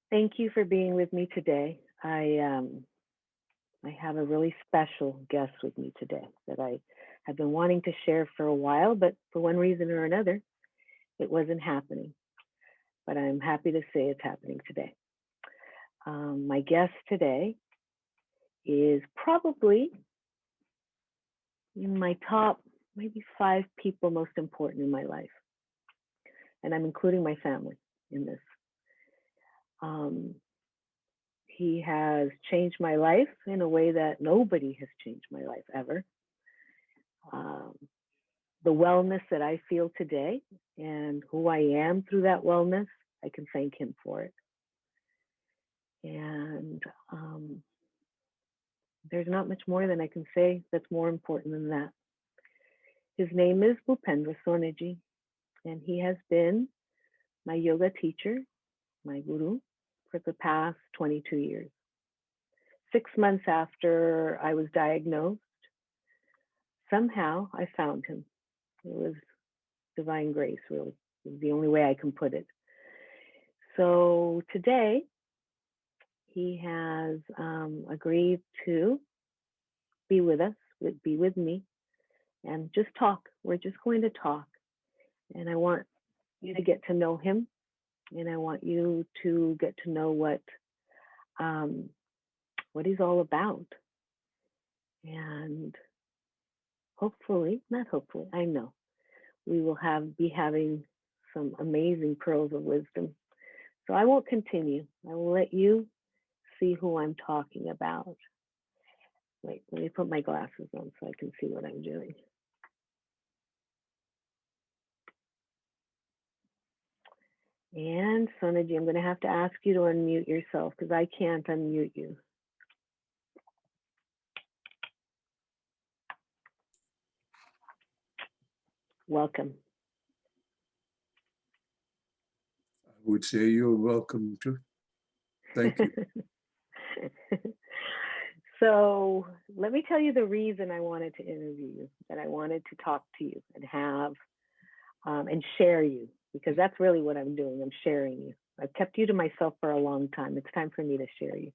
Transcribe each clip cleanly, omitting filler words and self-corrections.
Thank you for being with me today. I have a really special guest with me today that I have been wanting to share for a while, but for one reason or another, it wasn't happening. But I'm happy to say it's happening today. My guest today is probably in my top maybe 5 people most important in my life, and I'm including my family in this. Um, he has changed my life in a way that nobody has changed my life ever. Um, the wellness that I feel today and who I am through that wellness, I can thank him for it. And there's not much more than I can say that's more important than that. His name is Bhupendra Soneji, and he has been my yoga teacher, my guru, for the past 22 years. 6 months after I was diagnosed, somehow I found him. It was divine grace, really. It was the only way I can put it. So today, he has agreed to be with us, be with me, and just talk. We're just going to talk. And I want you to get to know him, and I want you to get to know what he's all about. And hopefully, not hopefully, I know we will be having some amazing pearls of wisdom. So I won't continue. I will let you see who I'm talking about. Wait, let me put my glasses on so I can see what I'm doing. And Sonaji, I'm going to have to ask you to unmute yourself because I can't unmute you. Welcome. I would say you're welcome too. Thank you. So let me tell you the reason I wanted to interview you, that I wanted to talk to you and have and share you, because that's really what I'm doing. I'm sharing you. I've kept you to myself for a long time. It's time for me to share you.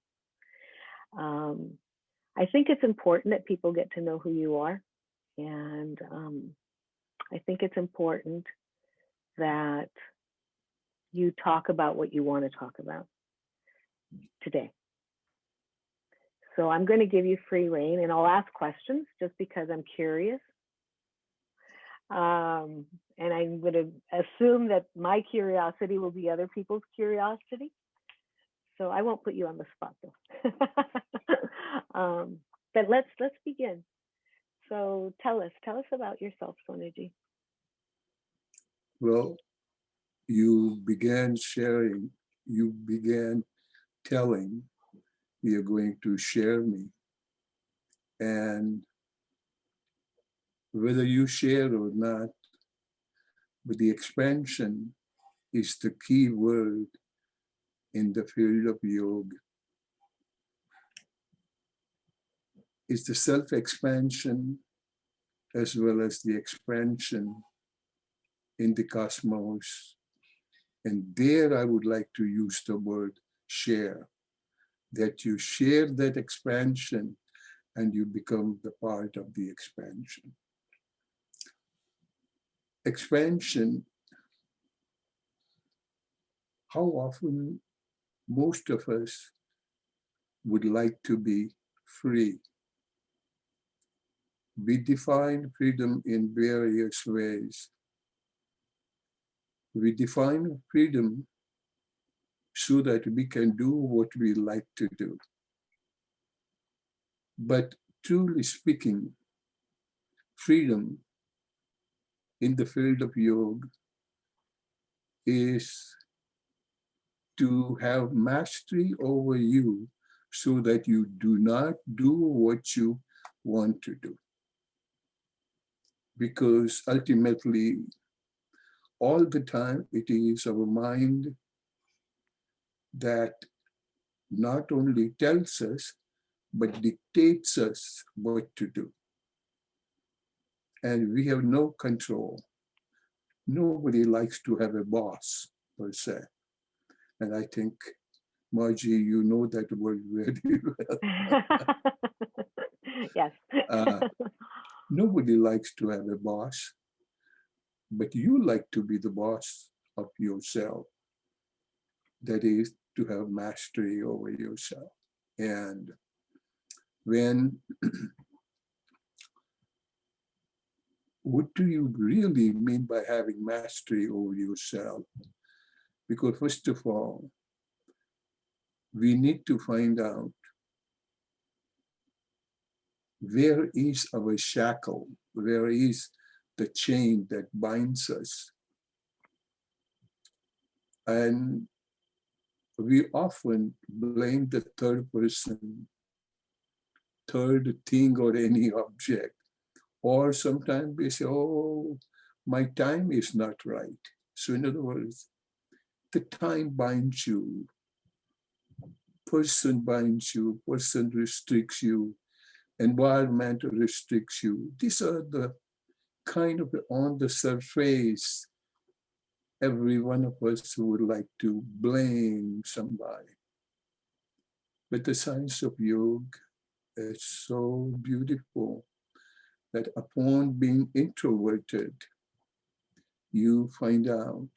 I think it's important that people get to know who you are. And I think it's important that you talk about what you want to talk about today. So I'm going to give you free reign, and I'll ask questions just because I'm curious. And I'm going to assume that my curiosity will be other people's curiosity. So I won't put you on the spot though. But let's begin. So tell us about yourself, Soneji. Well, you began sharing, you began telling you're going to share me. And whether you share or not, but the expansion is the key word in the field of yoga. It's the self-expansion as well as the expansion in the cosmos. And there I would like to use the word share, that you share that expansion and you become the part of the expansion. Expansion, how often most of us would like to be free. We define freedom in various ways. We define freedom so that we can do what we like to do. But truly speaking, freedom in the field of yoga is to have mastery over you so that you do not do what you want to do. Because ultimately, all the time, it is our mind that not only tells us, but dictates us what to do. And we have no control. Nobody likes to have a boss, per se. And I think Margie, you know that word very well. Yes. Nobody likes to have a boss, but you like to be the boss of yourself. That is to have mastery over yourself. And when, what do you really mean by having mastery over yourself? Because first of all, we need to find out where is our shackle, where is the chain that binds us. And we often blame the third person, third thing or any object. Or sometimes we say, oh, my time is not right. So in other words, the time binds you, person binds you, person restricts you, environment restricts you. These are the kind of on the surface, every one of us would like to blame somebody. But the science of yoga is so beautiful that upon being introverted, you find out,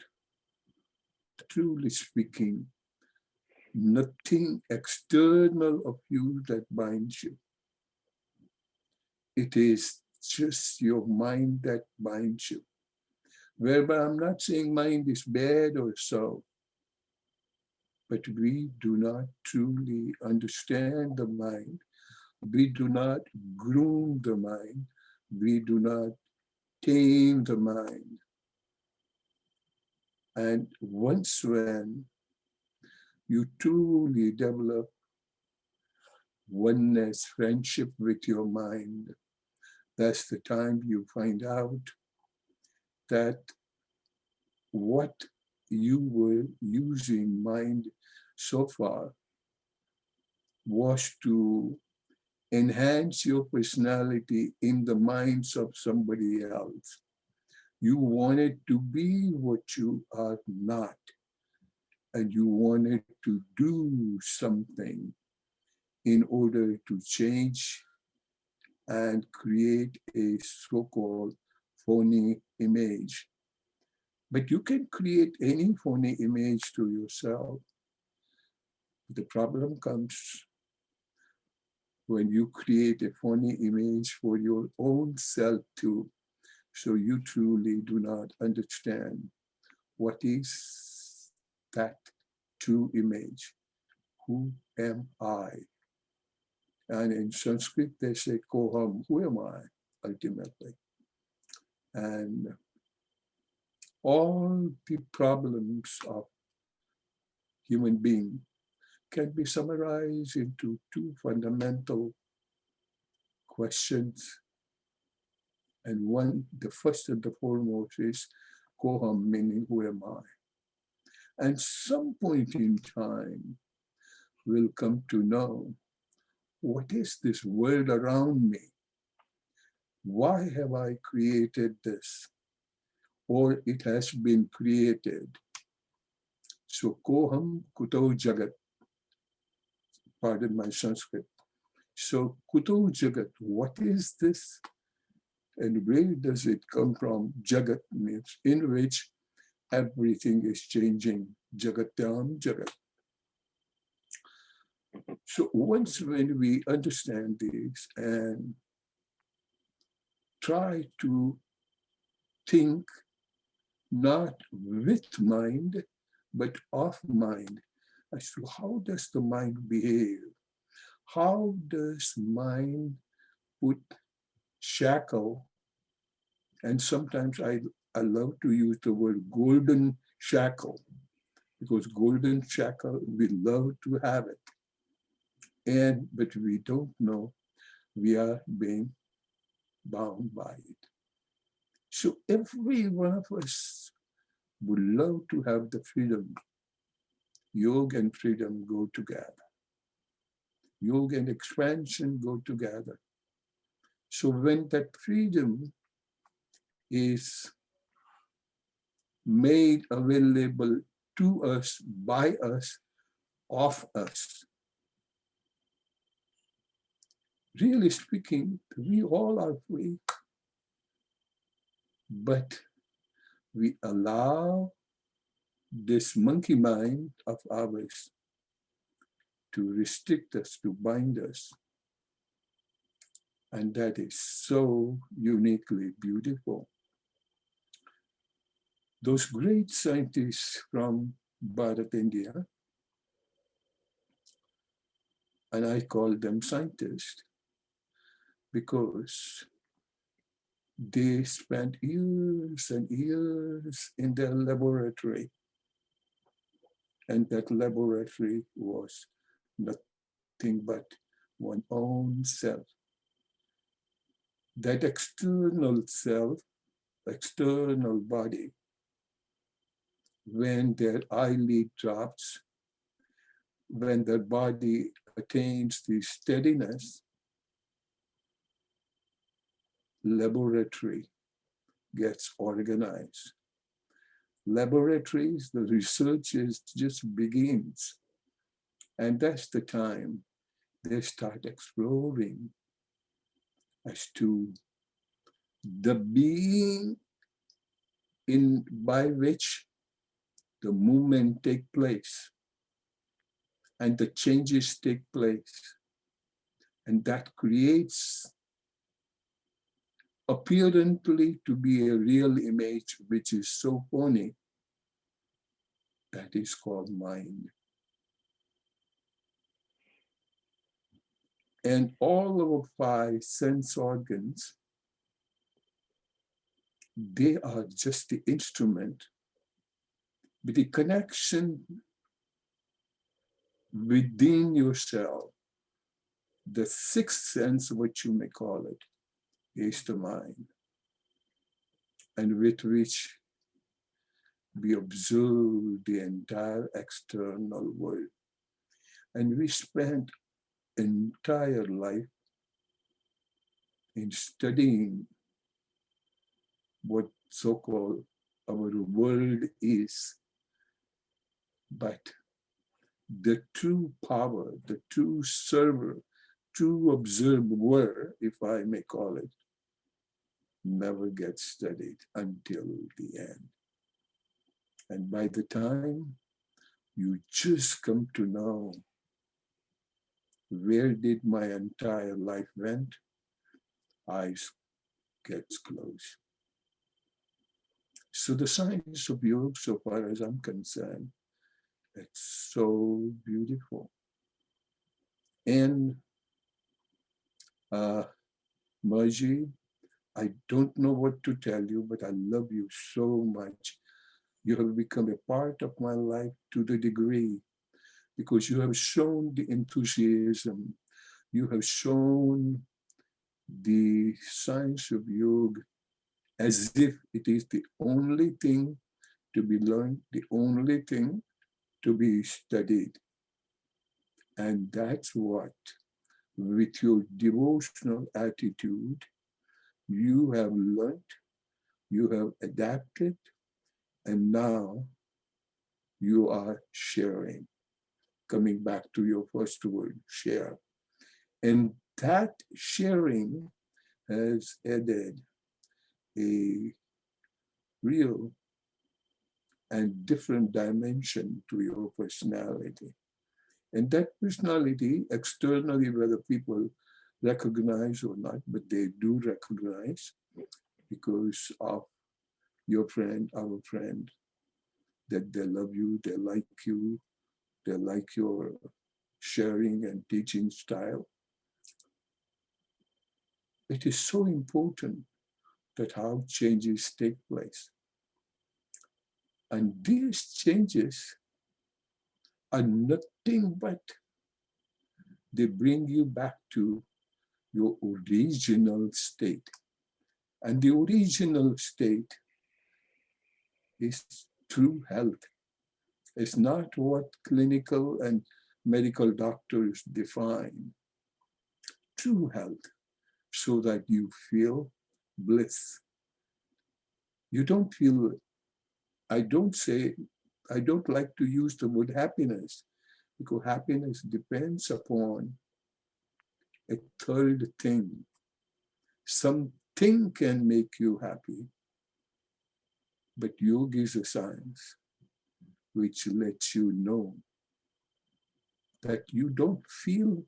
truly speaking, nothing external of you that binds you. It is just your mind that binds you. Whereby I'm not saying mind is bad or so, but we do not truly understand the mind. We do not groom the mind. We do not tame the mind. And once when you truly develop oneness, friendship with your mind, that's the time you find out that what you were using mind so far was to enhance your personality in the minds of somebody else. You wanted to be what you are not, and you wanted to do something in order to change and create a so-called phony image. But you can create any phony image to yourself. The problem comes when you create a phony image for your own self too. So you truly do not understand what is that true image. Who am I? And in Sanskrit, they say, Koham, who am I, ultimately? And all the problems of human being can be summarized into two fundamental questions. And one, the first and the foremost is Koham, meaning who am I? And some point in time, we'll come to know what is this world around me? Why have I created this? Or it has been created. So Koham Kuto Jagat, pardon my Sanskrit. So Kuto Jagat, what is this? And where does it come from? Jagat means in which everything is changing. Jagatyam Jagat. So once when we understand this and try to think not with mind, but of mind, as to how does the mind behave? How does mind put shackle? And sometimes I love to use the word golden shackle, because golden shackle, we love to have it. But we don't know we are being bound by it. So every one of us would love to have the freedom. Yoga and freedom go together. Yoga and expansion go together. So when that freedom is made available to us, by us, of us. Really speaking, we all are free, but we allow this monkey mind of ours to restrict us, to bind us. And that is so uniquely beautiful. Those great scientists from Bharat, India, and I call them scientists because they spent years and years in their laboratory. And that laboratory was nothing but one own self. That external self, external body, when their eyelid drops, when their body attains the steadiness, laboratory gets organized. Laboratories, the research just begins. And that's the time they start exploring as to the being by which the movement take place and the changes take place. And that creates apparently to be a real image, which is so phony. That is called mind. And all our 5 sense organs, they are just the instrument, but the connection within yourself, the 6th sense, what you may call it, is the mind, and with which we observe the entire external world. And we spend entire life in studying what so-called our world is. But the true power, the true server, true observer, if I may call it, never gets studied until the end. And by the time you just come to know where did my entire life went, eyes gets closed. So the science of yoga, so far as I'm concerned, it's so beautiful. And Margie, I don't know what to tell you, but I love you so much. You have become a part of my life to the degree because you have shown the enthusiasm. You have shown the science of yoga as if it is the only thing to be learned, the only thing to be studied. And that's what, with your devotional attitude, you have learned, you have adapted, and now you are sharing. Coming back to your first word, share. And that sharing has added a real and different dimension to your personality. And that personality, externally, whether people recognize or not, but they do recognize because of your friend, our friend, that they love you, they like your sharing and teaching style. It is so important that how changes take place. And these changes are nothing but they bring you back to your original state. And the original state is true health. It's not what clinical and medical doctors define. True health, so that you feel bliss. You don't feel, I don't like to use the word happiness because happiness depends upon a third thing. Something can make you happy, but yoga is a science which lets you know that you don't feel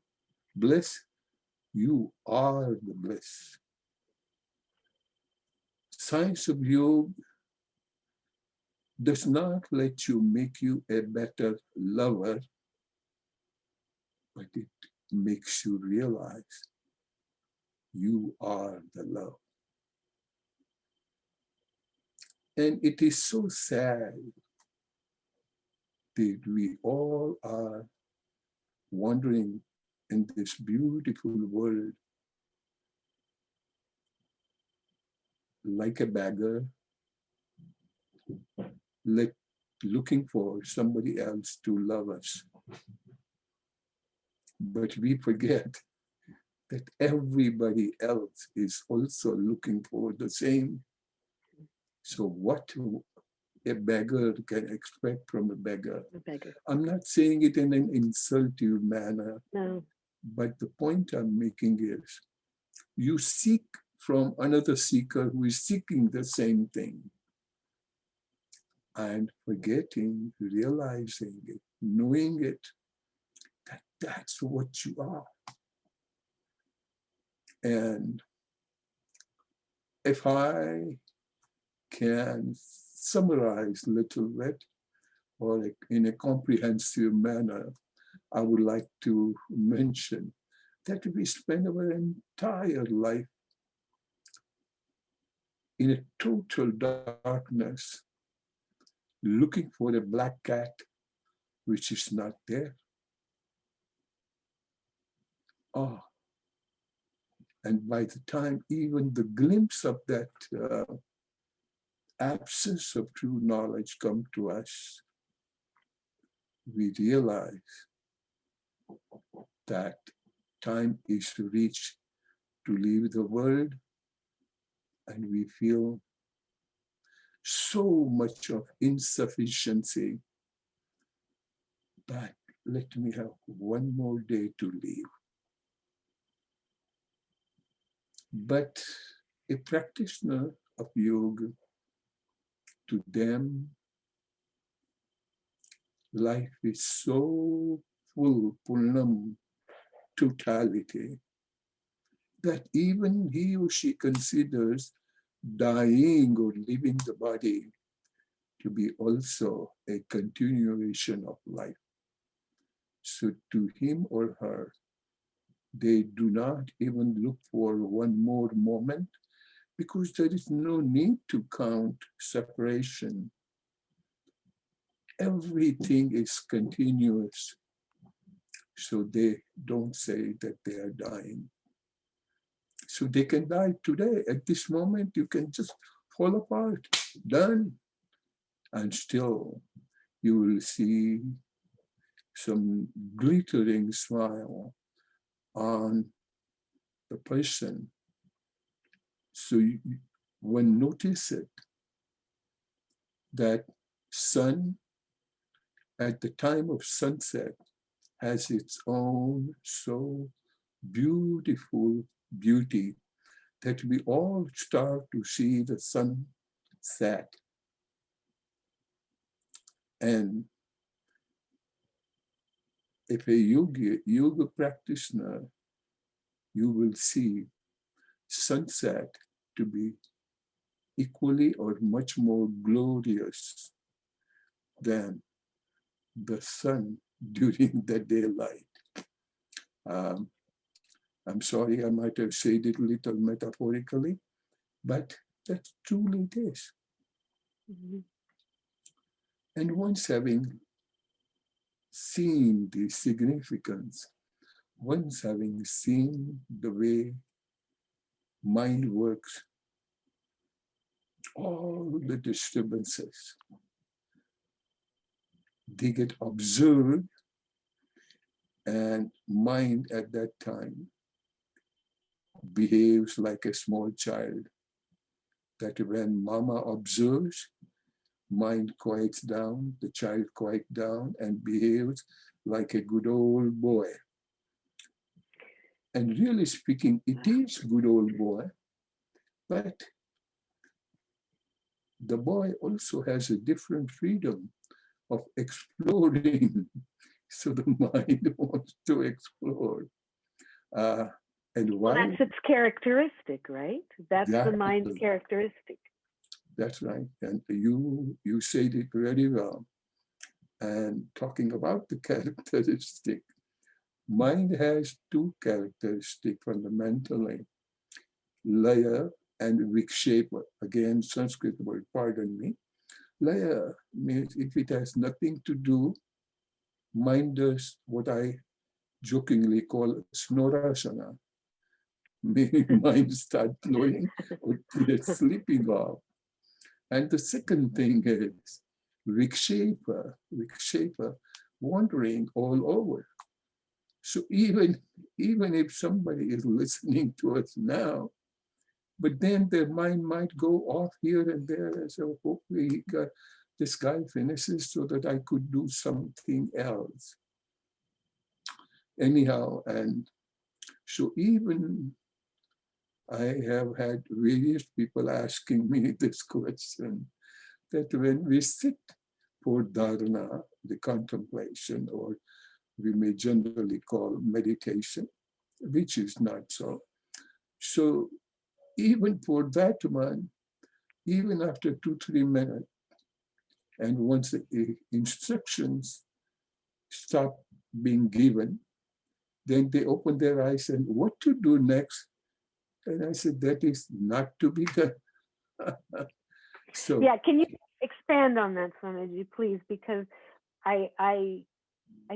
bliss, you are the bliss. Science of yoga does not let you make you a better lover, but it makes you realize you are the love. And it is so sad that we all are wandering in this beautiful world like a beggar, like looking for somebody else to love us. But we forget that everybody else is also looking for the same. So what a beggar can expect from a beggar? A beggar. I'm not saying it in an insultive manner, No. but the point I'm making is you seek from another seeker who is seeking the same thing and forgetting, realizing it, knowing it, that that's what you are. And if I can summarize a little bit, or in a comprehensive manner, I would like to mention that we spend our entire life in a total darkness, looking for a black cat, which is not there. Oh, and by the time even the glimpse of that absence of true knowledge come to us, we realize that time is reached to leave the world, and we feel so much of insufficiency. But let me have one more day to live. But a practitioner of yoga, to them, life is so full, purnam, totality, that even he or she considers dying or leaving the body to be also a continuation of life. So to him or her, they do not even look for one more moment, because there is no need to count separation. Everything is continuous. So they don't say that they are dying. So they can die today. At this moment, you can just fall apart, done. And still, you will see some glittering smile on the person. So one notices that sun at the time of sunset has its own so beautiful beauty that we all start to see the sun set. And if a yoga practitioner, you will see sunset to be equally or much more glorious than the sun during the daylight. I'm sorry, I might have said it a little metaphorically, but that's truly it is. Mm-hmm. And once having seen the significance, once having seen the way mind works, all the disturbances, they get observed, and mind at that time behaves like a small child, that when mama observes, mind quiets down, the child quiets down and behaves like a good old boy. And really speaking, it is good old boy, but the boy also has a different freedom of exploring. So the mind wants to explore. And Well, why? that's its characteristic, right? That's the mind's Exactly. characteristic. That's right. And you said it very well. And talking about the characteristic, mind has two characteristics fundamentally, laya and vikshepa. Again, Sanskrit word, pardon me. Laya means if it has nothing to do, mind does what I jokingly call snorasana, meaning mind start flowing or gets sleeping off. And the second thing is vikshepa, wandering all over. So even if somebody is listening to us now, but then their mind might go off here and there and say, hopefully this guy finishes so that I could do something else. Anyhow, and so even I have had various people asking me this question, that when we sit for dharana, the contemplation, or we may generally call meditation, which is not so. So even for that one, even after 2-3 minutes, and once the instructions stop being given, then they open their eyes and what to do next? And I said, that is not to be done. So Yeah, can you expand on that, Soneji, please? Because I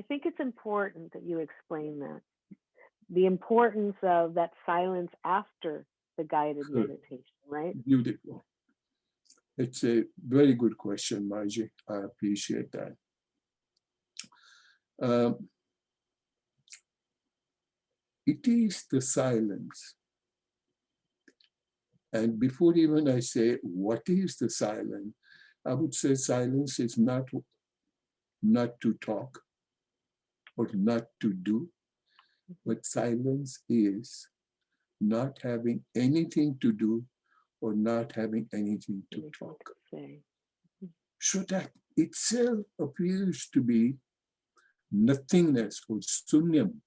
think it's important that you explain that. The importance of that silence after the guided meditation, right? beautiful. It's a very good question, Margie. I appreciate that. It is the silence. And before even I say, what is the silence? I would say silence is not to talk or not to do, but silence is not having anything to do or not having anything to talk. So that itself appears to be nothingness or sunyam.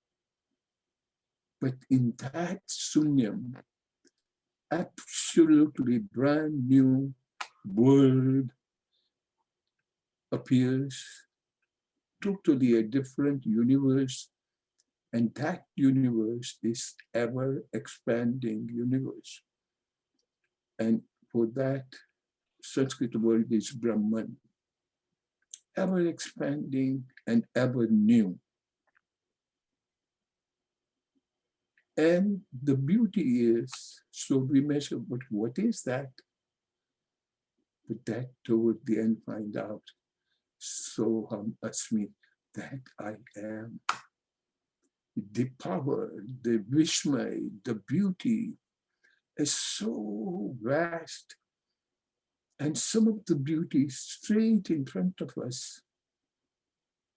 But in that sunyam, absolutely brand new world appears, totally a different universe, and that universe is ever expanding universe. And for that, Sanskrit word is Brahman, ever expanding and ever new. And the beauty is, so we measure, but what is that? But that toward the end find out, Soham Asmi, that I am. The power, the Vishmay, the beauty is so vast. And some of the beauty is straight in front of us,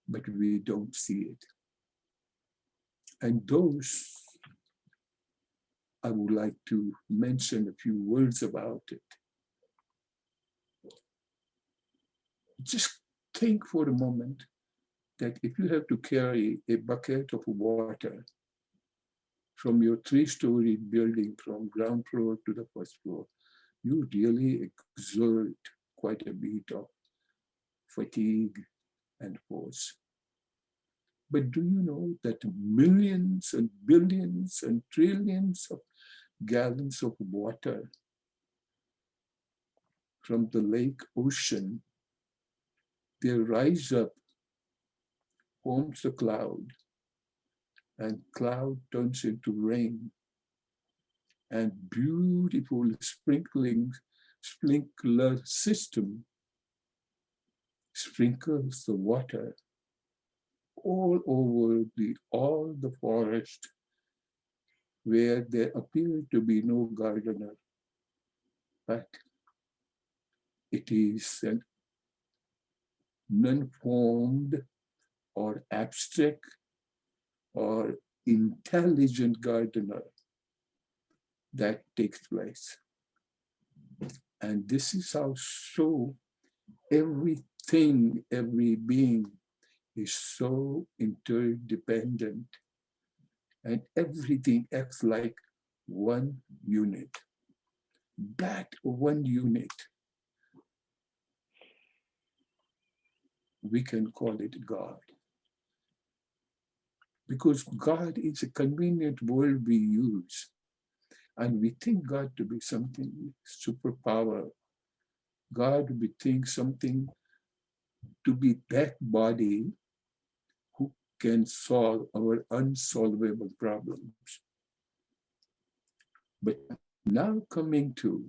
but we don't see it. And those, I would like to mention a few words about it. Just think for a moment that if you have to carry a bucket of water from your 3-story building from ground floor to the first floor, you really exert quite a bit of fatigue and force. But do you know that millions and billions and trillions of gallons of water from the lake ocean, they rise up, forms a cloud, and cloud turns into rain, and beautiful sprinkler system sprinkles the water all over all the forest where there appear to be no gardener, but it is an non-formed or abstract or intelligent gardener that takes place. And this is how so everything, every being is so interdependent, and everything acts like one unit. That one unit, we can call it God. Because God is a convenient word we use. And we think God to be something superpower. God, we think something to be that body who can solve our unsolvable problems. But now coming to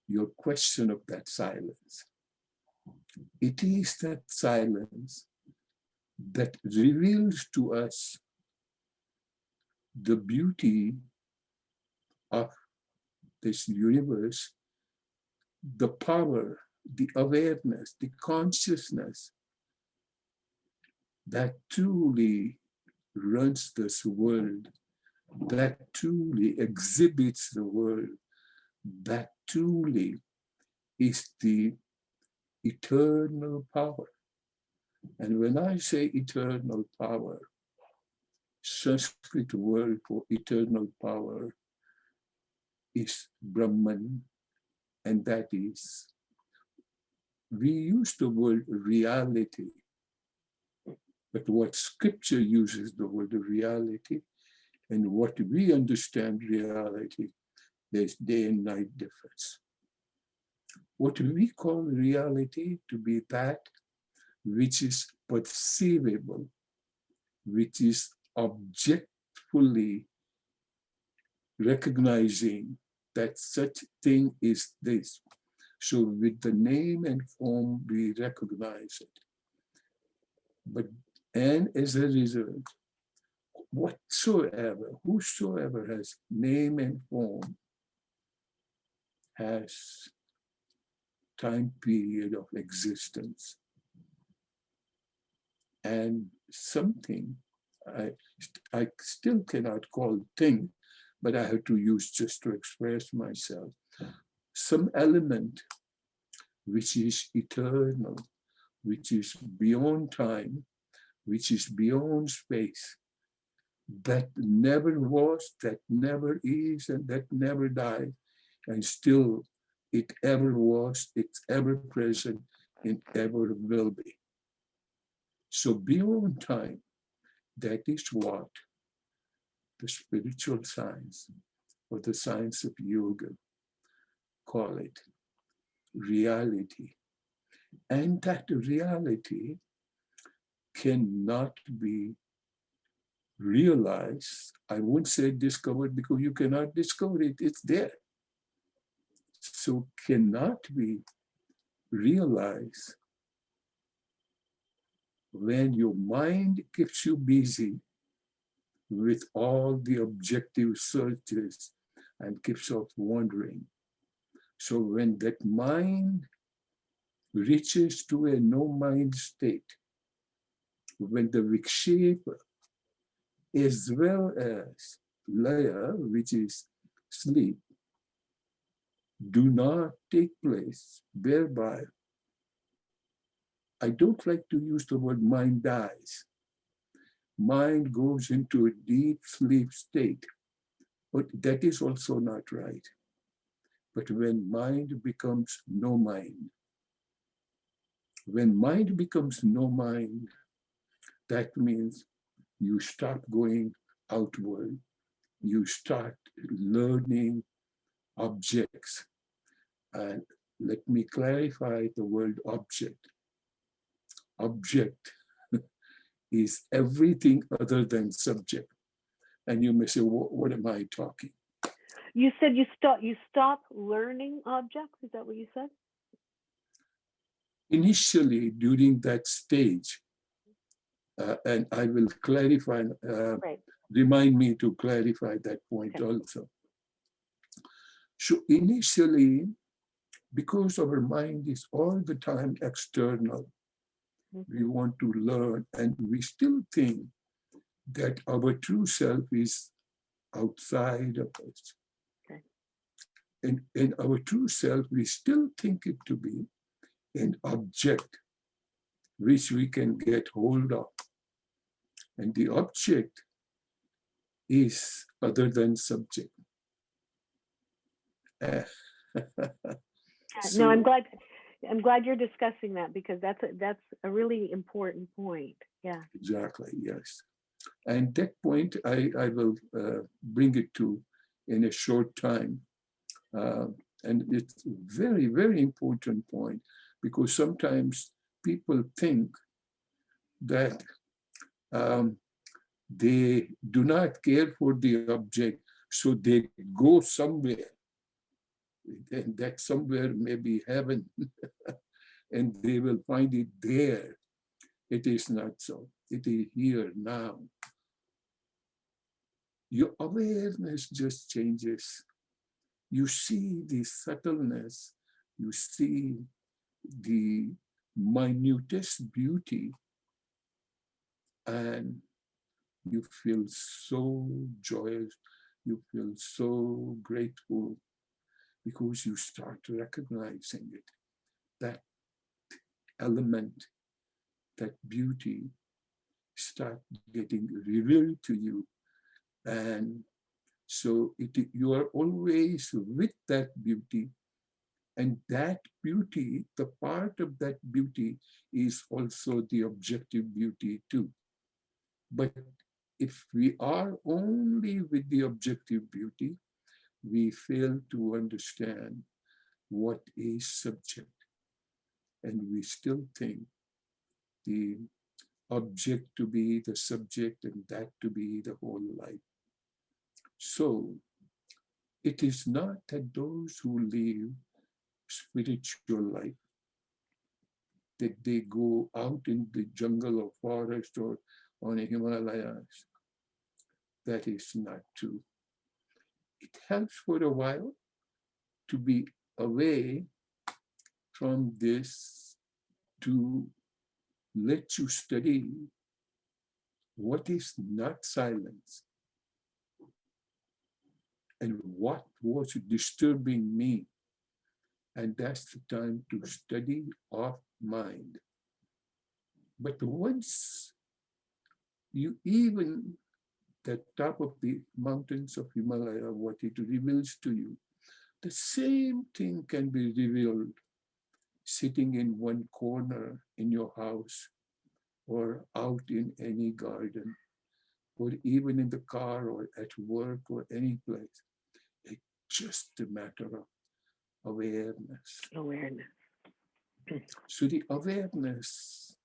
your question of that silence. It is that silence that reveals to us the beauty of this universe, the power, the awareness, the consciousness that truly runs this world, that truly exhibits the world, that truly is the eternal power. And when I say eternal power, Sanskrit word for eternal power is Brahman, and that is, we use the word reality, but what scripture uses the word reality, and what we understand reality, there's day and night difference. What we call reality to be that which is perceivable, which is objectfully recognizing that such thing is this. So with the name and form, we recognize it. And as a result, whosoever has name and form has time period of existence. And something I still cannot call thing, but I have to use just to express myself. Some element which is eternal, which is beyond time, which is beyond space, that never was, that never is, and that never died, and still it ever was, it's ever present, and ever will be. So beyond time, that is what the spiritual science or the science of yoga call it, reality. And that reality cannot be realized. I won't say discovered because you cannot discover it, it's there. So cannot be realized when your mind keeps you busy with all the objective searches and keeps off wandering. So when that mind reaches to a no-mind state, when the vikshepa as well as laya, which is sleep, do not take place, thereby, I don't like to use the word mind dies. Mind goes into a deep sleep state, but that is also not right. But when mind becomes no mind, when mind becomes no mind, that means you start going outward, you start learning objects. And let me clarify the word object. Object is everything other than subject. And you may say, what am I talking? You said you stop learning objects. Is that what you said? Initially, during that stage, and I will clarify, Right. remind me to clarify that point also. So initially, because our mind is all the time external, We want to learn, and we still think that our true self is outside of us. Okay. And our true self, we still think it to be an object which we can get hold of. And the object is other than subject. No, I'm So glad you're discussing that, because that's a really important point. Yeah. exactly, yes. And that point I will bring it to in a short time. And it's a very, very important point, because sometimes people think that they do not care for the object, so they go somewhere, and that somewhere may be heaven, and they will find it there. It is not so. It is here now. Your awareness just changes. You see the subtleness, you see the minutest beauty, and you feel so joyous, you feel so grateful, because you start recognizing it. That element, that beauty start getting revealed to you. And so you are always with that beauty. And that beauty, the part of that beauty is also the objective beauty too. But if we are only with the objective beauty, we fail to understand what is subject. And we still think the object to be the subject and that to be the whole life. So it is not that those who live spiritual life, that they go out in the jungle or forest or on the Himalayas. That is not true. It helps for a while to be away from this, to let you study what is not silence and what was disturbing me. And that's the time to study of mind. But once you even the top of the mountains of Himalaya, what it reveals to you, the same thing can be revealed sitting in one corner in your house or out in any garden or even in the car or at work or any place. It's just a matter of awareness. Awareness. So the awareness,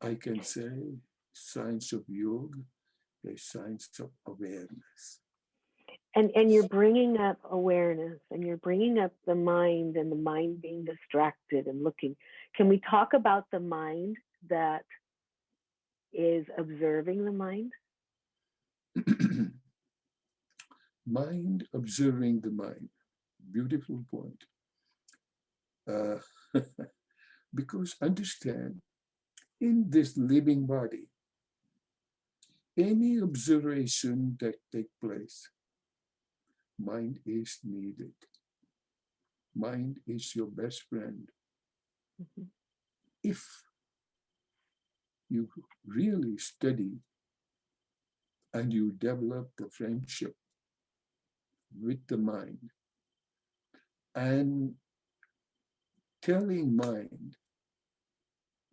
I can say, science of yoga, a science of awareness. And you're bringing up awareness, and you're bringing up the mind, and the mind being distracted and looking. Can we talk about the mind that is observing the mind? Mind observing the mind. Beautiful point. Because understand, in this living body, any observation that takes place, mind is needed. Mind is your best friend. Mm-hmm. If you really study and you develop the friendship with the mind and telling mind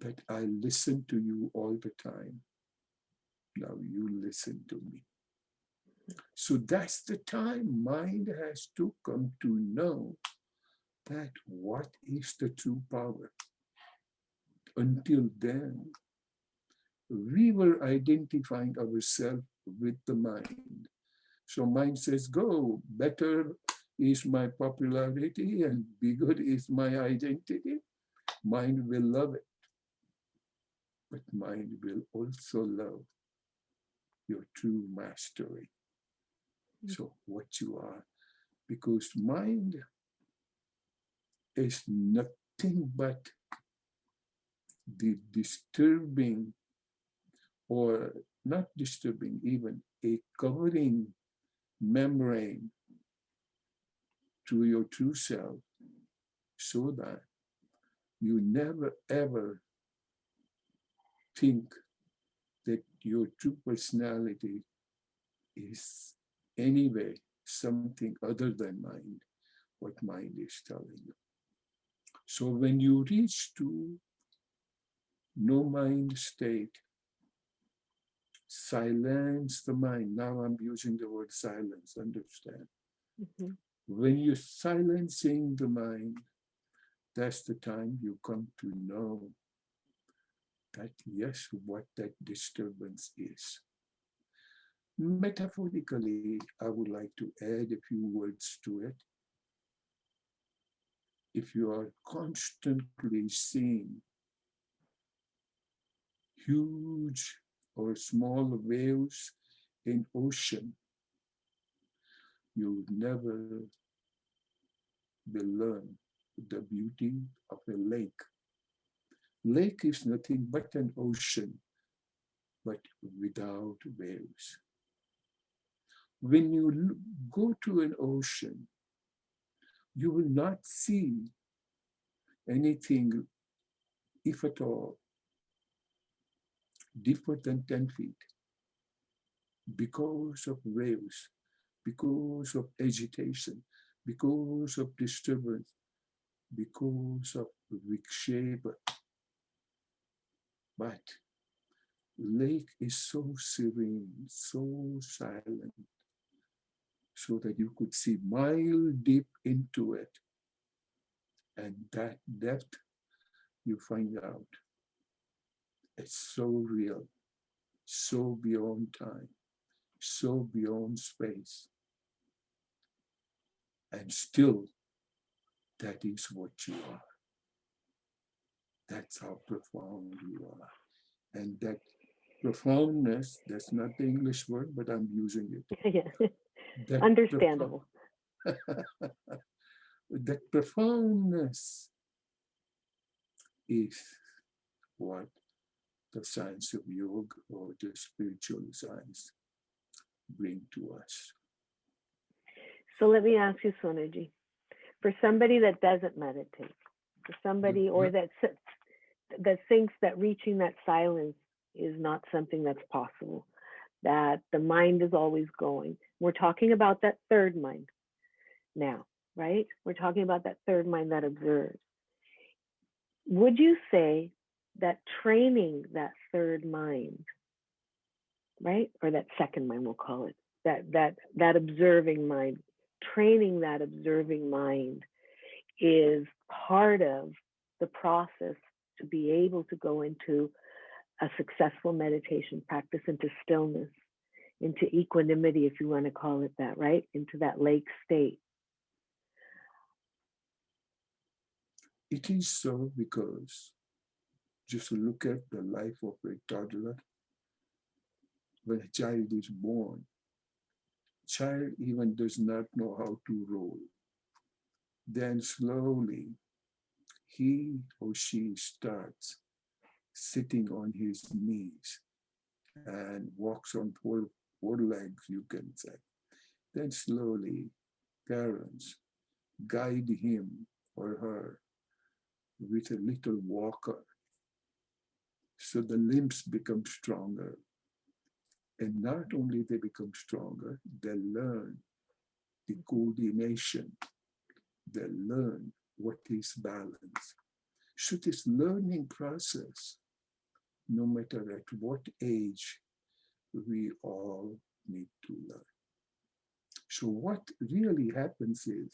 that I listen to you all the time. Now you listen to me. So that's the time mind has to come to know that what is the true power. Until then, we were identifying ourselves with the mind. So mind says, go, better is my popularity and bigger is my identity. Mind will love it. But mind will also love your true mastery. So what you are, because mind is nothing but the disturbing, or not disturbing, even a covering membrane to your true self, so that you never ever think that your true personality is anyway something other than mind, what mind is telling you. So when you reach to no mind state, silence the mind. Now I'm using the word silence, understand? Mhm. When you're silencing the mind, that's the time you come to know that, yes, what that disturbance is. Metaphorically, I would like to add a few words to it. If you are constantly seeing huge or small waves in ocean, you never will learn the beauty of a lake. Lake is nothing but an ocean, but without waves. When you go to an ocean, you will not see anything, if at all, deeper than 10 feet because of waves, because of agitation, because of disturbance, because of vikshepa. But lake is so serene, so silent, so that you could see mile deep into it. And that depth, you find out, it's so real, so beyond time, so beyond space. And still, that is what you are. That's how profound you are. And that profoundness, that's not the English word, but I'm using it. Yeah. That Understandable. that profoundness is what the science of yoga or the spiritual science bring to us. So let me ask you, Soneji, for somebody that doesn't meditate, for somebody or Mhm. that thinks that reaching that silence is not something that's possible, that the mind is always going. We're talking about that third mind now, right? We're talking about that third mind that observes. Would you say that training that third mind, right, or that second mind, we'll call it, that observing mind, training that observing mind is part of the process to be able to go into a successful meditation practice, into stillness, into equanimity, if you want to call it that, right? Into that lake state. It is so because just look at the life of a toddler. When a child is born, child even does not know how to roll. Then slowly he or she starts sitting on his knees and walks on four legs, you can say. Then slowly parents guide him or her with a little walker, so the limbs become stronger. And not only they become stronger, they learn the coordination, they learn what is balance. So this learning process, no matter at what age, we all need to learn. So what really happens is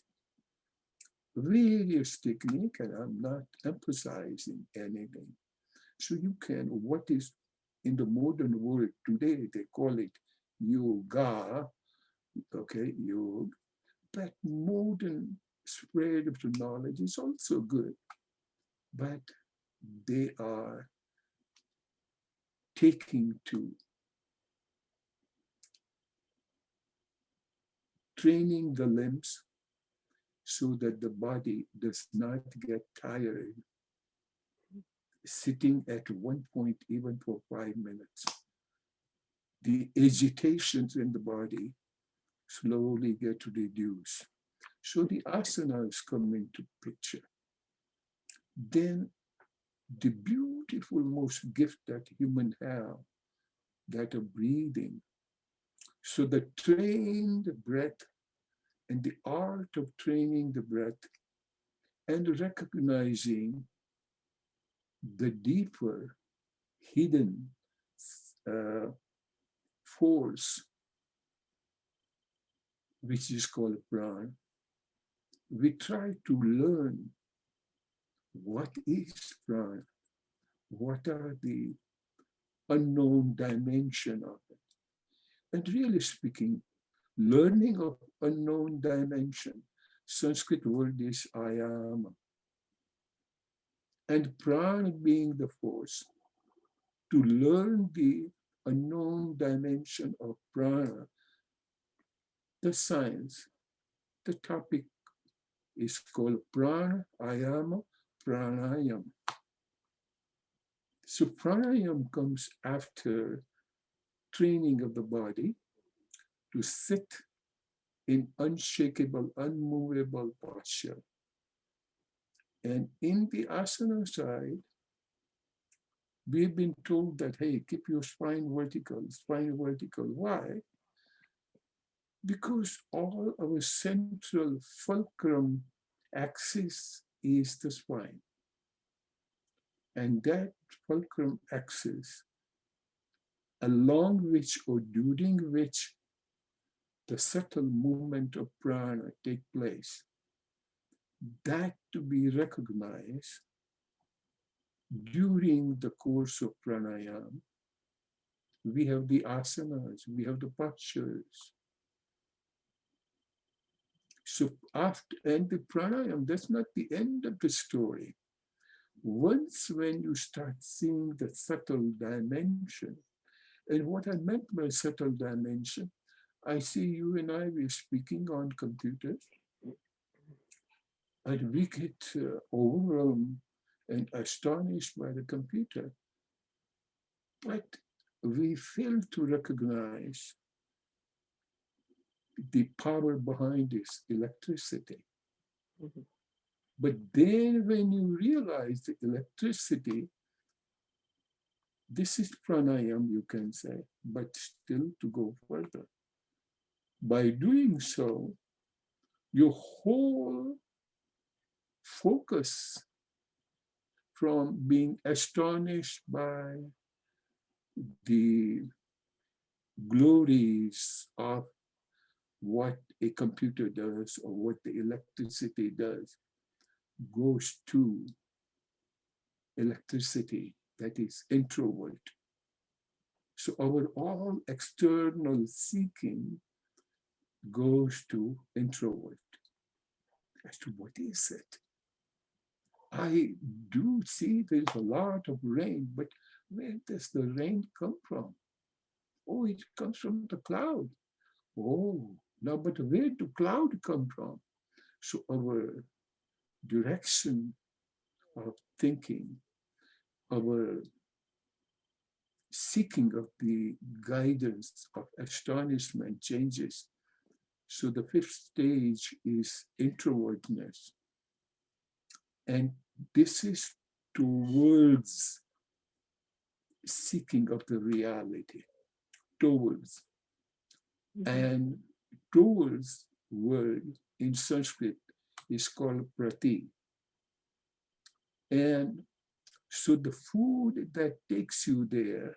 various technique, and I'm not emphasizing anything. So you can, what is in the modern world today, they call it yoga, okay, yoga, but modern spread of the knowledge is also good, but they are taking to training the limbs so that the body does not get tired sitting at one point even for 5 minutes, the agitations in the body slowly get reduced. So the asanas come into picture. Then the beautiful most gift that human have, that of breathing. So the trained breath and the art of training the breath and recognizing the deeper hidden uh, force, which is called prana. We try to learn what is prana, what are the unknown dimension of it. And really speaking, learning of unknown dimension, Sanskrit word is ayama. And prana being the force to learn the unknown dimension of prana, the science, the topic is called prana, ayama, pranayam. So pranayam comes after training of the body to sit in unshakable, unmovable posture. And in the asana side, we've been told that, hey, keep your spine vertical, spine vertical. Why? Because all our central fulcrum axis is the spine. And that fulcrum axis, along which or during which the subtle movement of prana take place, that to be recognized during the course of pranayama. We have the asanas, we have the postures. So after, and the pranayama, that's not the end of the story. Once when you start seeing the subtle dimension, and what I meant by subtle dimension, I see you and I, we're speaking on computers, and we get overwhelmed and astonished by the computer. But we fail to recognize the power behind this electricity. Mhm. But then when you realize the electricity, this is pranayam, you can say, but still to go further. By doing so, your whole focus from being astonished by the glories of what a computer does or what the electricity does goes to electricity, that is introvert. So our all external seeking goes to introvert. As to what is it? I do see there's a lot of rain, but where does the rain come from? Oh, it comes from the cloud. Oh, now, but where do cloud come from? So our direction of thinking, our seeking of the guidance of astonishment changes. So the fifth stage is introvertness. And this is towards seeking of the reality, towards. And towards word in Sanskrit is called prati. And so the food that takes you there,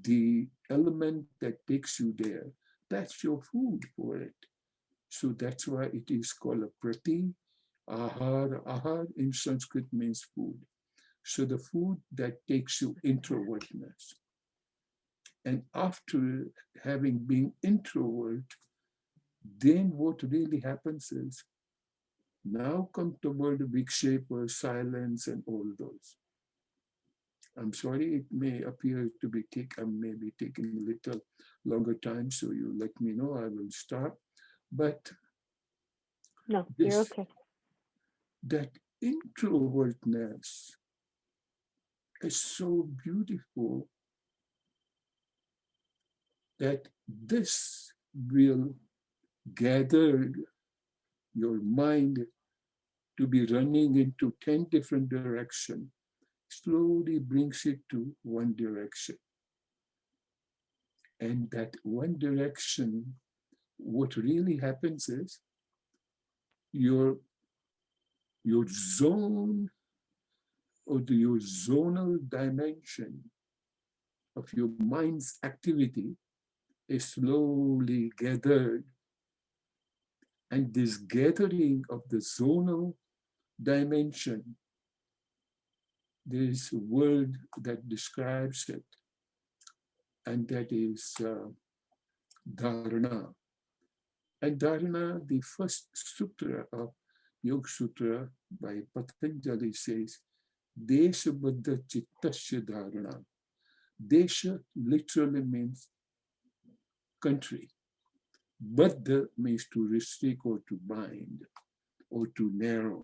the element that takes you there, that's your food for it. So that's why it is called a prati. Ahar, ahar in Sanskrit means food. So the food that takes you introvertness. And after having been introvert, then what really happens is, now come the word vikshepa, silence, and all those. I'm sorry, it may appear to be maybe taking a little longer time, so you let me know, I will stop. But No, you're this, okay. that introvertness is so beautiful that this will gather your mind to be running into 10 different directions, slowly brings it to one direction. And that one direction, what really happens is your, your zone or your zonal dimension of your mind's activity is slowly gathered. And this gathering of the zonal dimension, there is a word that describes it, and that is dharana. And dharana, the first sutra of Yoga Sutra by Patanjali says, Desha Buddha Chittasya Dharana. Desha literally means country. Buddha means to restrict or to bind or to narrow.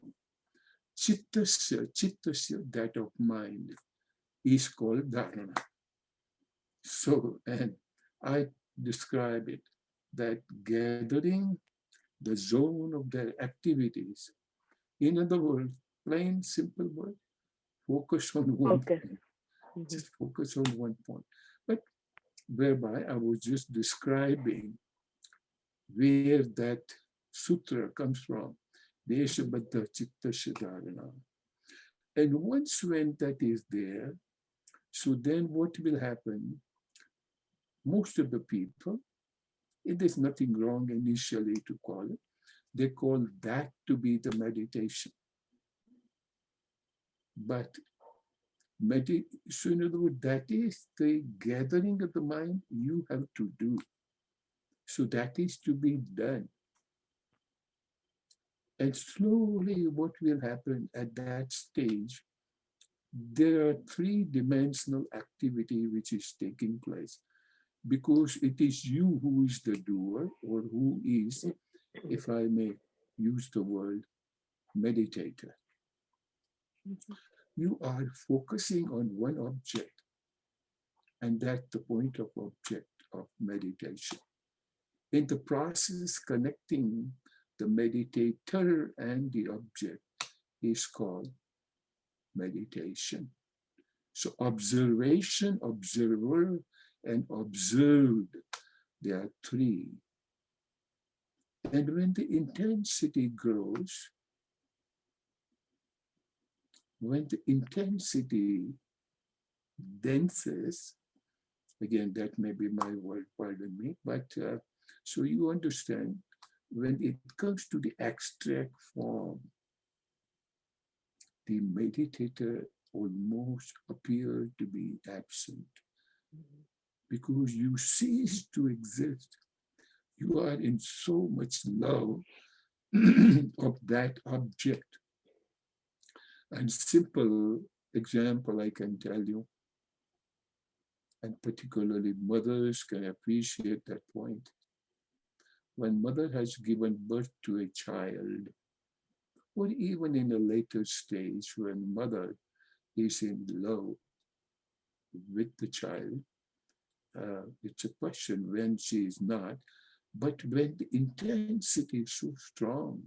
Chittasya, that of mind, is called dharana. So, and I describe it, that gathering the zone of their activities. In other words, plain simple word, focus on one Focus. point. Mm-hmm. Just focus on one point. But whereby I was just describing where that sutra comes from. Deshabadda Chitta Shadarana. And once when that is there, so then what will happen? Most of the people, it is nothing wrong initially to call it. They call that to be the meditation. But so in other words, that is the gathering of the mind you have to do. So that is to be done. And slowly what will happen at that stage, there are three-dimensional activity which is taking place, because it is you who is the doer, or who is, if I may use the word, meditator. You are focusing on one object, and that's the point of object of meditation. In the process, connecting the meditator and the object is called meditation. So observation, observer, and observed, there are three. And when the intensity grows, when the intensity denses, again, that may be my word, pardon me, but so you understand, when it comes to the abstract form, the meditator almost appears to be absent, because you cease to exist. You are in so much love of that object. And simple example I can tell you, and particularly mothers can appreciate that point. When mother has given birth to a child, or even in a later stage when mother is in love with the child, it's a question when she is not, but when the intensity is so strong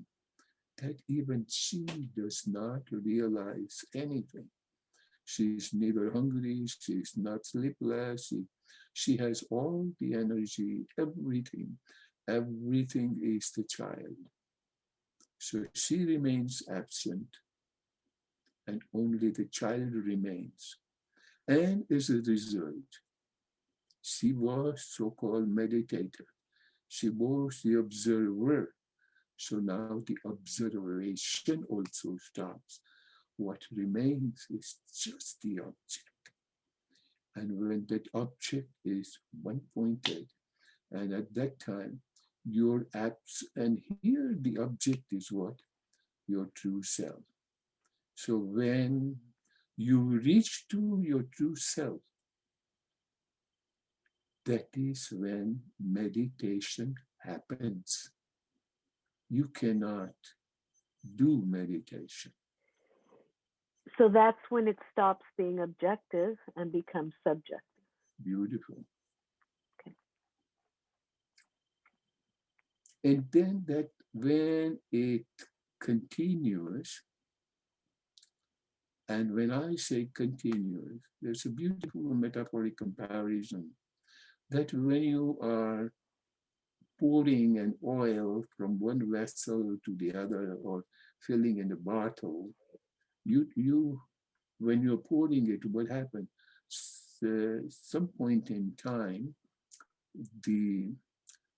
that even she does not realize anything. She's neither hungry, she's not sleepless, she has all the energy, everything. Everything is the child. So she remains absent, and only the child remains. And as a result, she was so-called meditator. She was the observer. So now the observation also stops. What remains is just the object. And when that object is one-pointed, and at that time, your apps, and here the object is what? Your true self. So when you reach to your true self, that is when meditation happens. You cannot do meditation. So that's when it stops being objective and becomes subjective. Beautiful. Okay. And then that when it continues, and when I say continuous, there's a beautiful metaphoric comparison that when you are pouring an oil from one vessel to the other or filling in a bottle, you when you're pouring it, what happens? Some point in time, the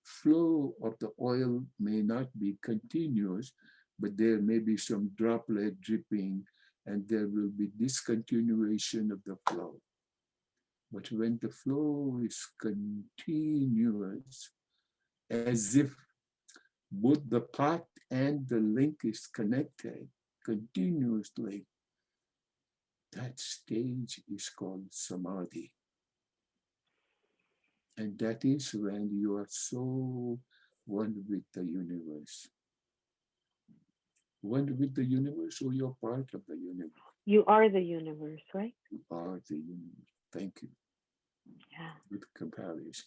flow of the oil may not be continuous, but there may be some droplet dripping and there will be discontinuation of the flow. But when the flow is continuous, as if both the pot and the link is connected continuously, that stage is called samadhi. And that is when you are so one with the universe. One with the universe, or you're part of the universe. You are the universe, right? You are the universe. Thank you. Yeah. Good comparison.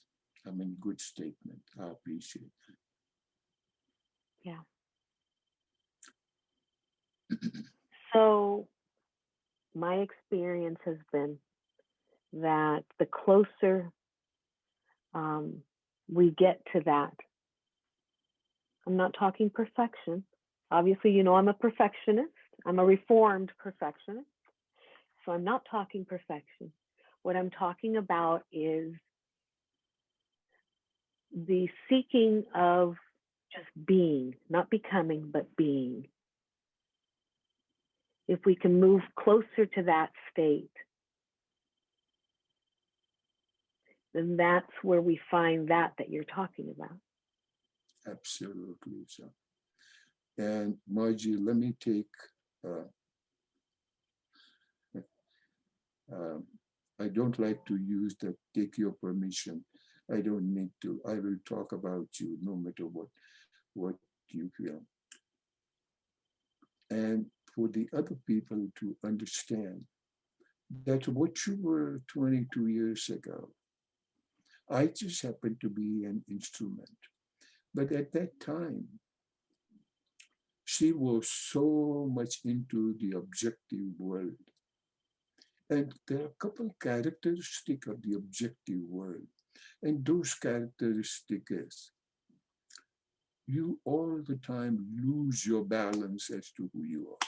I mean, good statement. I appreciate Yeah. So my experience has been that the closer we get to that, I'm not talking perfection. Obviously, you know, I'm a perfectionist. I'm a reformed perfectionist. So I'm not talking perfection. What I'm talking about is the seeking of just being, not becoming, but being. If we can move closer to that state, then that's where we find that you're talking about. Absolutely so. And Margie, let me take, I don't like to use the take your permission. I don't need to. I will talk about you no matter what you feel. And for the other people to understand that what you were 22 years ago, I just happened to be an instrument. But at that time, she was so much into the objective world. And there are a couple of characteristics of the objective world. And those characteristics is you all the time lose your balance as to who you are.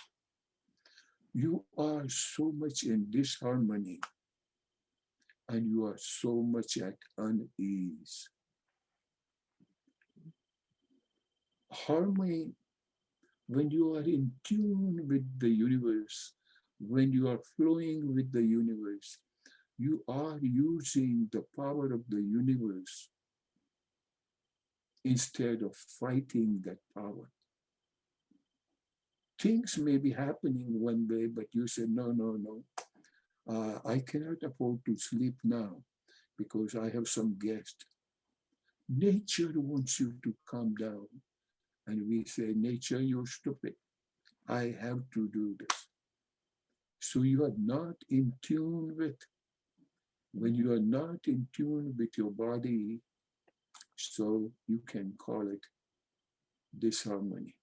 You are so much in disharmony and you are so much at unease. Harmony, when you are in tune with the universe, when you are flowing with the universe, you are using the power of the universe instead of fighting that power. Things may be happening one way, but you say, no, no, no. I cannot afford to sleep now because I have some guest. Nature wants you to calm down. And we say, nature, you're stupid. I have to do this. So you are not in tune with, when you are not in tune with your body, so you can call it disharmony.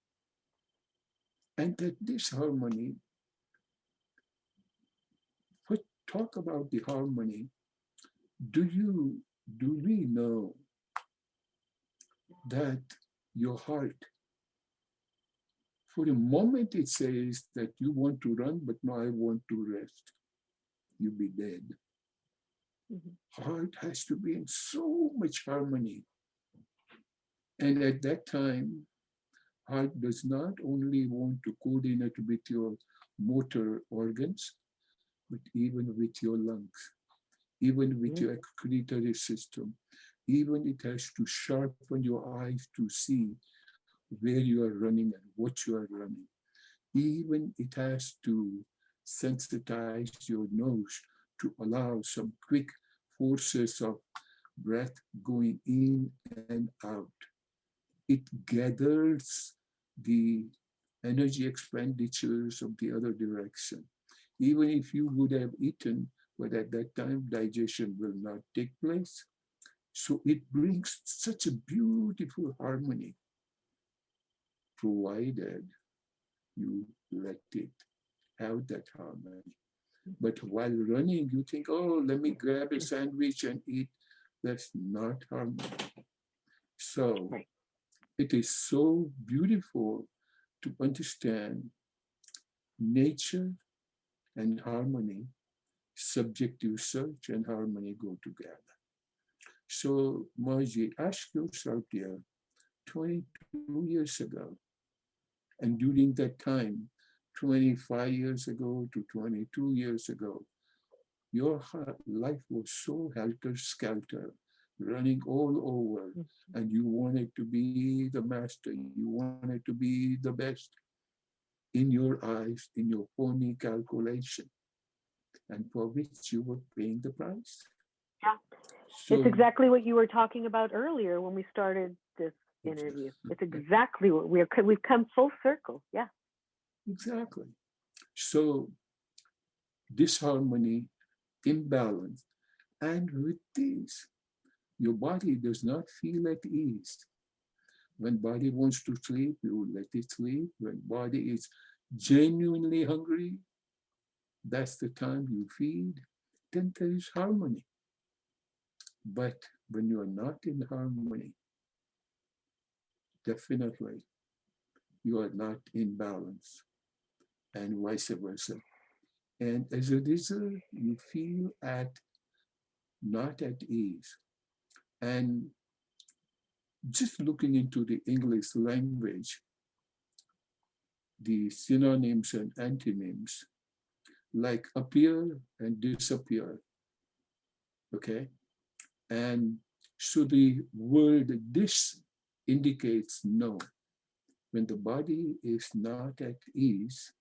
And that disharmony, talk about the harmony. Do we know that your heart, for a moment it says that you want to run, but no, I want to rest. You'll be dead. Mm-hmm. Heart has to be in so much harmony. And at that time, heart does not only want to coordinate with your motor organs, but even with your lungs, even with your excretory system. Even it has to sharpen your eyes to see where you are running and what you are running. Even it has to sensitize your nose to allow some quick forces of breath going in and out. It gathers the energy expenditures of the other direction. even if you would have eaten, but at that time digestion will not take place. So it brings such a beautiful harmony, provided you let it have that harmony. But while running, you think, oh, let me grab a sandwich and eat. That's not harmony. So it is so beautiful to understand nature and harmony, subjective search and harmony go together. So, Margie, ask yourself, dear, 22 years ago, and during that time, 25 years ago to 22 years ago, your life was so helter-skelter, running all over, and you wanted to be the master, you wanted to be the best in your eyes, in your pony calculation, and for which you were paying the price. Yeah. So, it's exactly what you were talking about earlier when we started this interview. It's exactly what we've come full circle. Yeah. Exactly. So disharmony, imbalance, and with this, your body does not feel at ease. When body wants to sleep, you let it sleep. When body is genuinely hungry, that's the time you feed. Then there is harmony. But when you are not in harmony, definitely you are not in balance, and vice versa. And as a result, you feel not at ease. And just looking into the English language, the synonyms and antonyms like appear and disappear, okay? And so the word this indicates no. When the body is not at ease,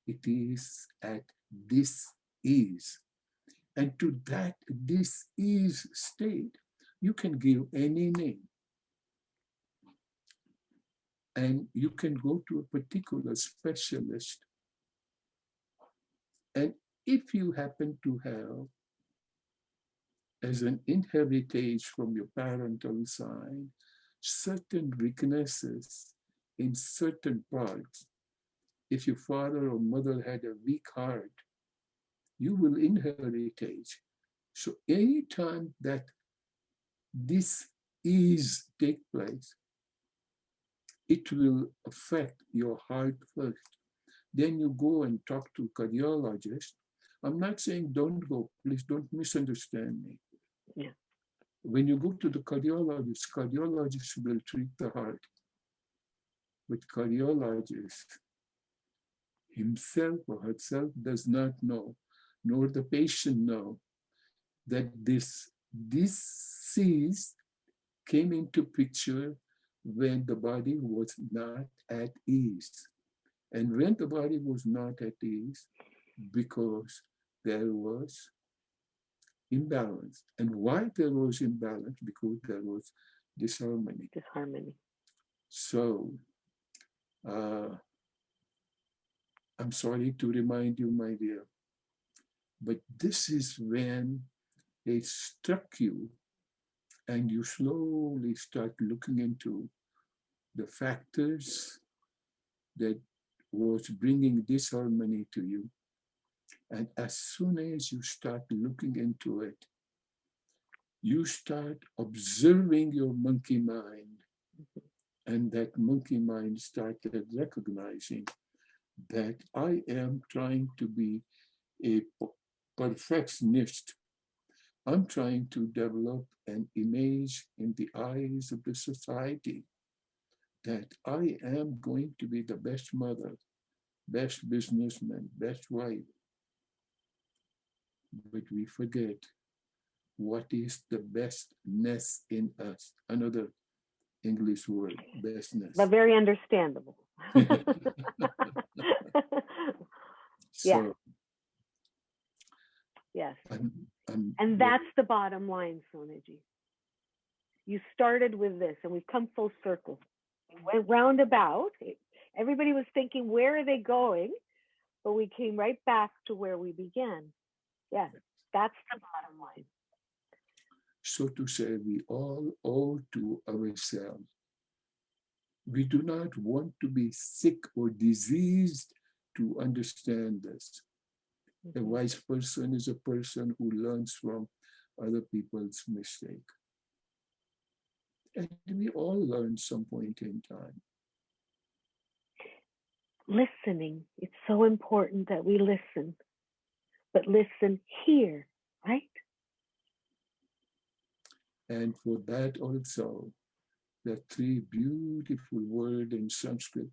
it is at dis-ease. And to that dis-ease state, you can give any name. And you can go to a particular specialist. And if you happen to have, as an inheritage from your parental side, certain weaknesses in certain parts, if your father or mother had a weak heart, you will inherit age. So anytime that this ease take place, it will affect your heart first. Then you go and talk to cardiologist. I'm not saying don't go, please don't misunderstand me. Yeah. When you go to the cardiologist will treat the heart. But cardiologist himself or herself does not know, nor the patient know, that this disease came into picture when the body was not at ease. And when the body was not at ease, because there was imbalance. And why there was imbalance? Because there was disharmony. Disharmony. So, I'm sorry to remind you, my dear, but this is when it struck you and you slowly start looking into the factors that was bringing disharmony to you. And as soon as you start looking into it, you start observing your monkey mind. And that monkey mind started recognizing that I am trying to be a perfectionist. I'm trying to develop an image in the eyes of the society that I am going to be the best mother, best businessman, best wife. But we forget what is the bestness in us. Another English word, bestness. But very understandable. So, yes. I'm and that's the bottom line, Soneji. You started with this, and we've come full circle. We went roundabout. Everybody was thinking, where are they going? but we came right back to where we began. Yes, that's the bottom line. So to say, we all owe to ourselves. We do not want to be sick or diseased to understand this. A wise person is a person who learns from other people's mistake. And we all learn some point in time. Listening, it's so important that we listen, but listen here, right? And for that also, the three beautiful words in Sanskrit,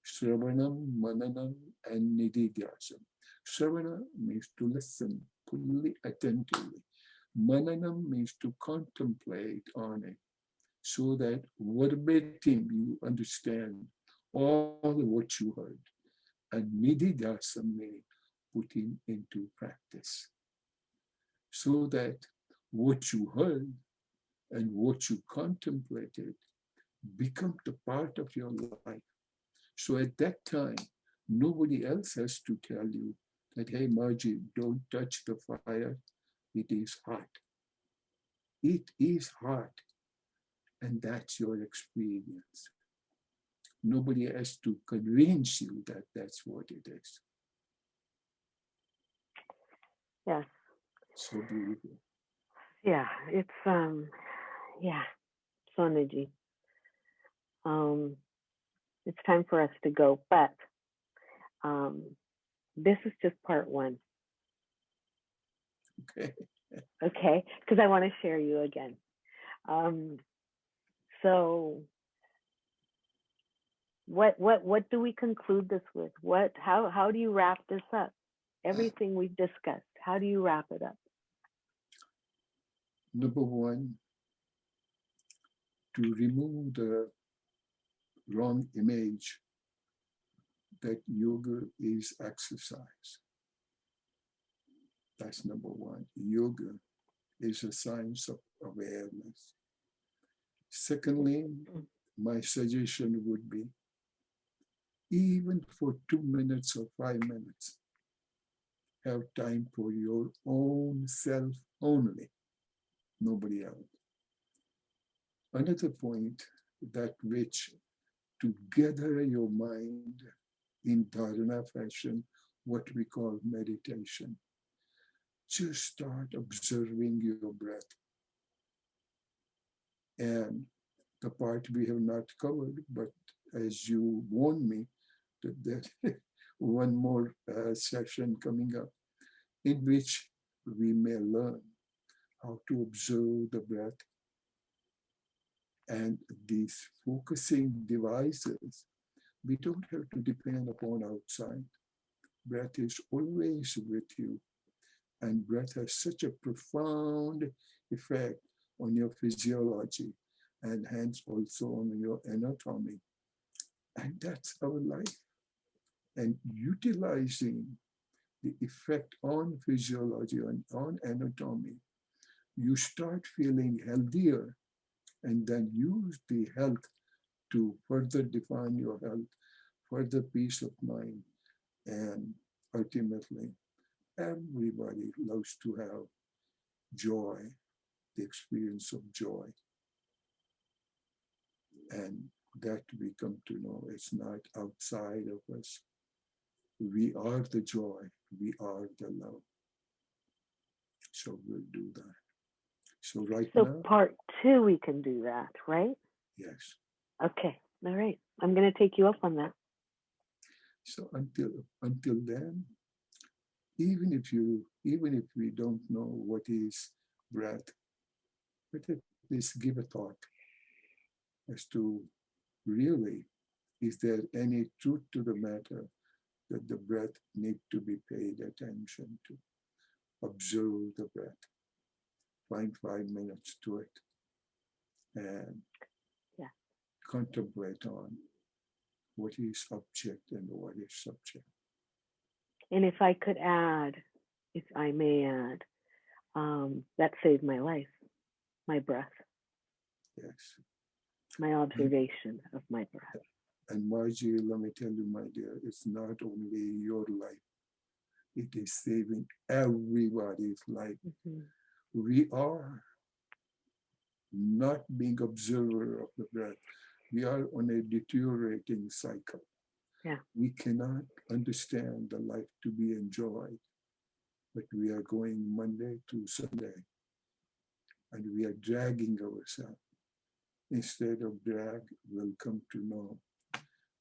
Shravanam, Mananam, and Nididhyasam. Shravana means to listen fully, attentively. Mananam means to contemplate on it so that verbatim you understand all what you heard. And Nididhyasam means putting into practice so that what you heard and what you contemplated become the part of your life. So at that time, nobody else has to tell you that, hey, Margie, don't touch the fire. It is hot. It is hot. And that's your experience. Nobody has to convince you that that's what it is. Yes. So beautiful. Yeah, it's yeah, Soneji. It's time for us to go, but this is just part one. Okay. Okay, because I want to share you again. So what do we conclude this with? How do you wrap this up? Everything we've discussed, how do you wrap it up? Number one, to remove the wrong image that yoga is exercise. That's number one. Yoga is a science of awareness. Secondly, my suggestion would be, even for 2 minutes or 5 minutes, have time for your own self only, nobody else. Another point, that which to gather your mind in dharana fashion, what we call meditation. Just start observing your breath. And the part we have not covered, but as you warned me, that one more session coming up in which we may learn how to observe the breath. And these focusing devices, we don't have to depend upon outside. Breath is always with you. And breath has such a profound effect on your physiology and hence also on your anatomy. And that's our life. And utilizing the effect on physiology and on anatomy, you start feeling healthier and then use the health to further define your health, further peace of mind, and ultimately, everybody loves to have joy, the experience of joy. And that we come to know it's not outside of us. We are the joy, we are the love. So we'll do that. So right So now, part two, we can do that, right? yes. Okay, all right. I'm going to take you up on that. So until then, even if we don't know what is breath, but at least give a thought as to really, is there any truth to the matter that the breath need to be paid attention to? Observe the breath. Find 5 minutes to it and contemplate on what is object and what is subject. And if I could add, if I may add, that saved my life, my breath. Yes. My observation of my breath. And Margie, let me tell you, my dear, it's not only your life, it is saving everybody's life. Mhm. We are not being observer of the breath. We are on a deteriorating cycle. Yeah. We cannot understand the life to be enjoyed, but we are going Monday to Sunday, and we are dragging ourselves. Instead of drag, we'll come to know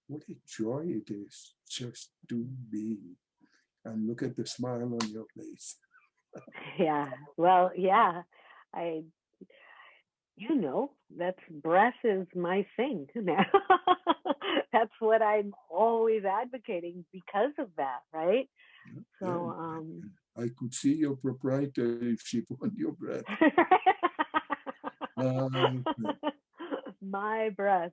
what a joy it is just to be. And look at the smile on your face. Yeah. Well, yeah. I, that's breath is my thing now. That's what I'm always advocating because of that, right? So, I could see your proprietorship on your breath. my breath.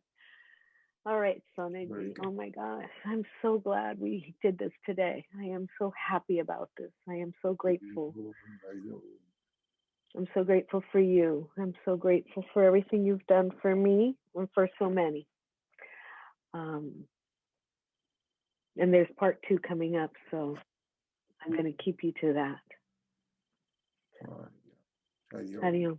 All right, Very Soneji. good. Oh my gosh, I'm so glad we did this today. I am so happy about this. I am so grateful. I know. I'm so grateful for you. I'm so grateful for everything you've done for me and for so many. And there's part 2 coming up, so I'm going to keep you to that. Adios. Adios.